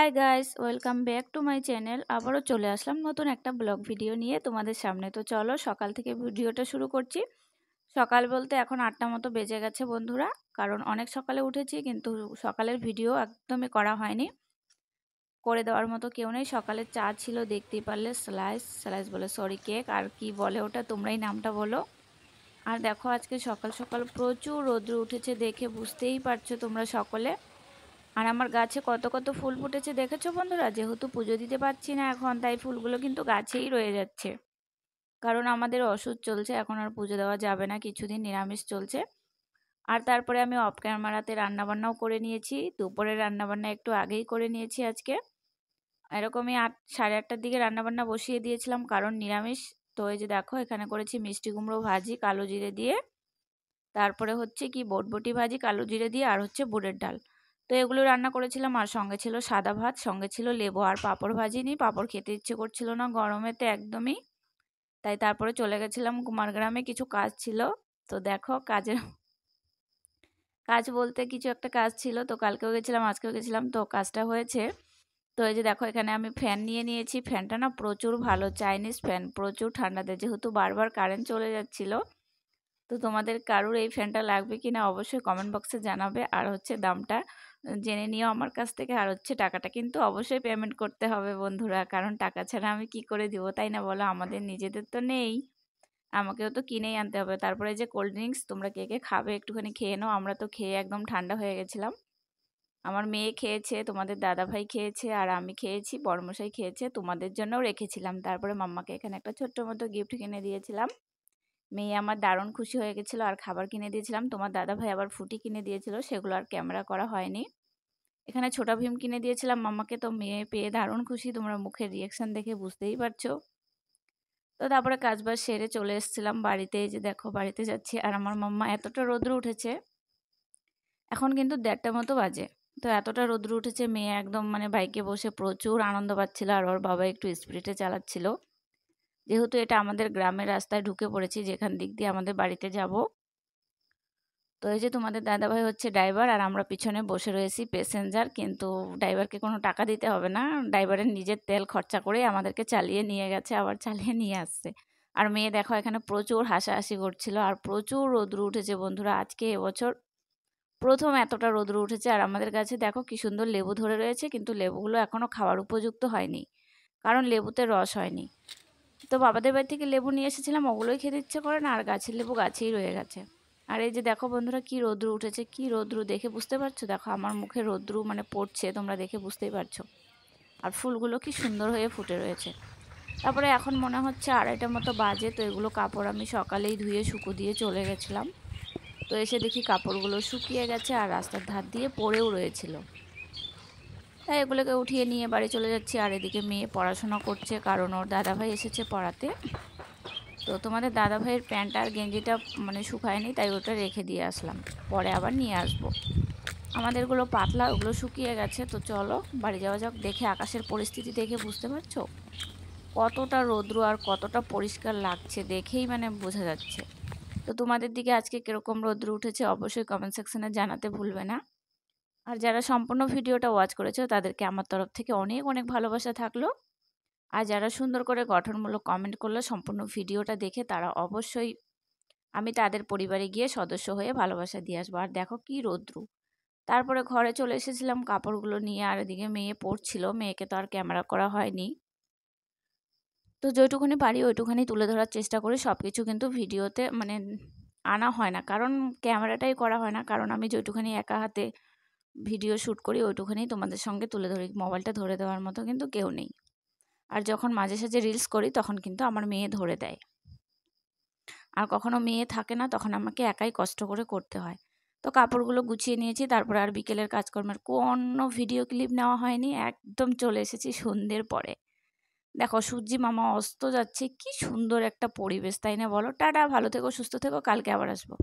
Hi guys, welcome back to my channel. আবারও চলে আসলাম নতুন একটা ব্লগ ভিডিও নিয়ে তোমাদের সামনে। তো চলো সকাল থেকে ভিডিওটা শুরু করছি। সকাল বলতে এখন 8টা মতো বেজে গেছে বন্ধুরা, কারণ অনেক সকালে উঠেছি কিন্তু সকালের ভিডিও একদমই করা হয়নি, করে দেওয়ার মতো কেউ নেই। সকালে চা ছিল, দেখতেই পারলে, স্লাইস বলে সরি কেক, আর কি বলে ওটা তোমরাই নামটা বলো। আর দেখো আজকে সকাল সকাল প্রচুর রৌদ্র উঠেছে, দেখে বুঝতেই পারছো তোমরা সকলে। আর আমার গাছে কত কত ফুল ফুটেছে দেখেছো বন্ধুরা। যেহেতু পুজো দিতে পারছি না এখন, তাই ফুলগুলো কিন্তু গাছেই রয়ে যাচ্ছে, কারণ আমাদের ওষুধ চলছে, এখন আর পুজো দেওয়া যাবে না, কিছুদিন নিরামিষ চলছে। আর তারপরে আমি অফ ক্যামেরাতে রান্নাবান্নাও করে নিয়েছি, দুপুরের রান্নাবান্না একটু আগেই করে নিয়েছি আজকে। এরকমই 8, সাড়ে 8টার দিকে রান্নাবান্না বসিয়ে দিয়েছিলাম, কারণ নিরামিষ। তো এই যে দেখো এখানে করেছি মিষ্টি কুমড়ো ভাজি কালো জিরে দিয়ে, তারপরে হচ্ছে কি বটবটি ভাজি কালো জিরে দিয়ে, আর হচ্ছে বুটের ডাল। তো এগুলো রান্না করেছিলাম, আর সঙ্গে ছিল সাদা ভাত, সঙ্গে ছিল লেবু, আর পাঁপড় ভাজিনি, পাঁপড় খেতে ইচ্ছে করছিল না গরমেতে একদমই। তাই তারপরে চলে গেছিলাম কুমারগ্রামে, কিছু কাজ ছিল। তো দেখো কাজ বলতে কিছু একটা কাজ ছিল, তো কালকেও গেছিলাম আজকেও গেছিলাম, তো কাজটা হয়েছে। তো এই যে দেখো এখানে আমি ফ্যান নিয়ে নিয়েছি। ফ্যানটা না প্রচুর ভালো, চাইনিজ ফ্যান, প্রচুর ঠান্ডা দেয়, যেহেতু বারবার কারেন্ট চলে যাচ্ছিল। তো তোমাদের কারুর এই ফ্যানটা লাগবে কিনা অবশ্যই কমেন্ট বক্সে জানাবে, আর হচ্ছে দামটা জেনে নিও আমার কাছ থেকে। আর হচ্ছে টাকাটা কিন্তু অবশ্যই পেমেন্ট করতে হবে বন্ধুরা, কারণ টাকা ছাড়া আমি কি করে দিব, তাই না বলো? আমাদের নিজেদের তো নেই, আমাকেও তো কিনেই আনতে হবে। তারপরে যে কোল্ড ড্রিঙ্কস, তোমরা কে কে খাবে একটুখানি খেয়ে নাও। আমরা তো খেয়ে একদম ঠান্ডা হয়ে গেছিলাম। আমার মেয়ে খেয়েছে, তোমাদের দাদাভাই খেয়েছে, আর আমি খেয়েছি, বড়মশাই খেয়েছে, তোমাদের জন্যও রেখেছিলাম। তারপরে মাম্মাকে এখানে একটা ছোট্ট মতো গিফট কিনে দিয়েছিলাম। মেয়ে আমার দারুণ খুশি হয়ে গেছিলো, আর খাবার কিনে দিয়েছিলাম। তোমার দাদাভাই আবার ফুটি কিনে দিয়েছিল, সেগুলো আর ক্যামেরা করা হয়নি। এখানে ছোটা ভীম কিনে দিয়েছিলাম মাম্মাকে। তো মেয়ে পেয়ে দারুণ খুশি, তোমরা মুখের রিয়াকশন দেখে বুঝতেই পারছো। তো তারপরে কাজবাজ সেরে চলে এসেছিলাম বাড়িতে। এই যে দেখো বাড়িতে যাচ্ছি, আর আমার মাম্মা এতটা রোদ্র উঠেছে, এখন কিন্তু 1:30টা মতো বাজে। তো এতটা রোদ্র উঠেছে, মেয়ে একদম মানে বাইকে বসে প্রচুর আনন্দ পাচ্ছিল, আর ওর বাবা একটু স্পিডে চালাচ্ছিল। যেহেতু এটা আমাদের গ্রামের রাস্তায় ঢুকে পড়েছি, যেখান দিক দিয়ে আমাদের বাড়িতে যাব। তো এই যে তোমাদের দাদাভাই হচ্ছে ড্রাইভার, আর আমরা পিছনে বসে রয়েছি প্যাসেঞ্জার। কিন্তু ড্রাইভারকে কোনো টাকা দিতে হবে না, ড্রাইভারের নিজের তেল খরচা করে আমাদেরকে চালিয়ে নিয়ে গেছে, আবার চালিয়ে নিয়ে আসছে। আর মেয়ে দেখো এখানে প্রচুর হাসাহাসি করছিল। আর প্রচুর রোদ্র উঠেছে বন্ধুরা, আজকে এবছর প্রথম এতটা রোদ্র উঠেছে। আর আমাদের গাছে দেখো কি সুন্দর লেবু ধরে রয়েছে, কিন্তু লেবুগুলো এখনও খাওয়ার উপযুক্ত হয়নি, কারণ লেবুতে রস হয়নি। তো বাবাদের বাড়ি থেকে লেবু নিয়ে এসেছিলাম, ওগুলোই খেতে ইচ্ছে করে না, আর গাছের লেবু গাছেই রয়ে গেছে। আর এই যে দেখো বন্ধুরা কি রৌদ্র উঠেছে, কি রৌদ্র দেখে বুঝতে পারছো? দেখো আমার মুখে রৌদ্র মানে পড়ছে, তোমরা দেখে বুঝতেই পারছো। আর ফুলগুলো কি সুন্দর হয়ে ফুটে রয়েছে। তারপরে এখন মনে হচ্ছে 2:30টার মতো বাজে। তো এগুলো কাপড় আমি সকালেই ধুয়ে শুকো দিয়ে চলে গেছিলাম। তো এসে দেখি কাপড়গুলো শুকিয়ে গেছে, আর রাস্তার ধার দিয়ে পড়েও রয়েছিল। তাই এগুলোকে উঠিয়ে নিয়ে বাড়ি চলে যাচ্ছি। আর এদিকে মেয়ে পড়াশোনা করছে, কারণ ওর দাদাভাই এসেছে পড়াতে। তো তোমাদের দাদাভাইয়ের প্যান্ট আর গেঞ্জিটা মানে শুকায়নি, তাই ওটা রেখে দিয়ে আসলাম, পরে আবার নিয়ে আসবো। আমাদেরগুলো পাতলা, ওগুলো শুকিয়ে গেছে। তো চলো বাড়ি যাওয়া যাক। দেখে আকাশের পরিস্থিতি দেখে বুঝতে পারছো কতটা রৌদ্র আর কতটা পরিষ্কার লাগছে, দেখেই মানে বোঝা যাচ্ছে। তো তোমাদের দিকে আজকে কীরকম রৌদ্র উঠেছে অবশ্যই কমেন্ট সেকশনে জানাতে ভুলবে না। আর যারা সম্পূর্ণ ভিডিওটা ওয়াচ করেছো তাদেরকে আমার তরফ থেকে অনেক অনেক ভালোবাসা থাকলো। আর যারা সুন্দর করে গঠনমূলক কমেন্ট করলো সম্পূর্ণ ভিডিওটা দেখে, তারা অবশ্যই আমি তাদের পরিবারে গিয়ে সদস্য হয়ে ভালোবাসা দিয়ে আসবো। আর দেখো কি রৌদ্র। তারপরে ঘরে চলে এসেছিলাম কাপড়গুলো নিয়ে, আর এদিকে মেয়ে পড়ছিল, মেয়েকে তো আর ক্যামেরা করা হয়নি। তো যেটুকুনি পারি ওইটুখানি তুলে ধরার চেষ্টা করি, সব কিছু কিন্তু ভিডিওতে মানে আনা হয় না, কারণ ক্যামেরাটাই করা হয় না, কারণ আমি যেটুখানি একা হাতে ভিডিও শ্যুট করি ওইটুখানি তোমাদের সঙ্গে তুলে ধরি, মোবাইলটা ধরে দেওয়ার মতো কিন্তু কেউ নেই। আর যখন মাঝে সাঝে রিলস করি তখন কিন্তু আমার মেয়ে ধরে দেয়, আর কখনো মেয়ে থাকে না, তখন আমাকে একাই কষ্ট করে করতে হয়। তো কাপড়গুলো গুছিয়ে নিয়েছি, তারপরে আর বিকেলের কাজকর্মের কোনো ভিডিও ক্লিপ নেওয়া হয়নি, একদম চলে এসেছি সন্ধ্যের পরে। দেখো সূর্যি মামা অস্ত যাচ্ছে, কি সুন্দর একটা পরিবেশ, তাই না বলো? টাটা, ভালো থেকো, সুস্থ থেকো, কালকে আবার আসবো।